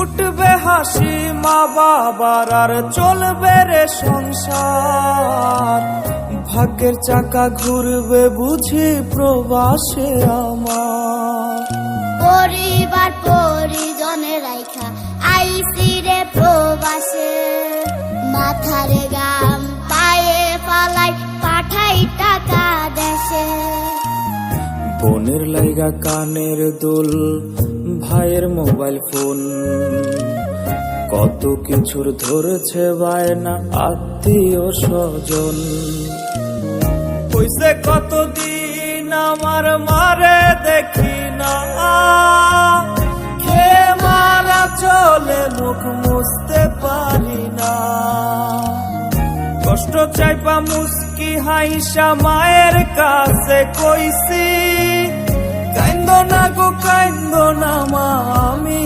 ফুটবে হাসি মা বাবার আর চলবে রে সংসার। ভাগ্যের চাকা ঘুরবে বুঝি প্রবাসে আমার। পরিবার পরিজনে রাইখা আইসি রে প্রবাসে, মাথারে গাম পায়ে পালাই পাঠাই টাকা দেশে। বোনের লাইগা কানের দুল, ভাইয়ের মোবাইল ফোন, কত কিছুর ধরেছে বায়না আত্মীয় স্বজন। কইছে কতদিন আমার মারে দেখি না, খেয়ে মারা চলে মুখ মুছতে পারি না। কষ্ট চাইপা মুস্কি হাইসা মায়ের কাছে কইছি, কাইন্দ না গো কাইন্দ না মা, আমি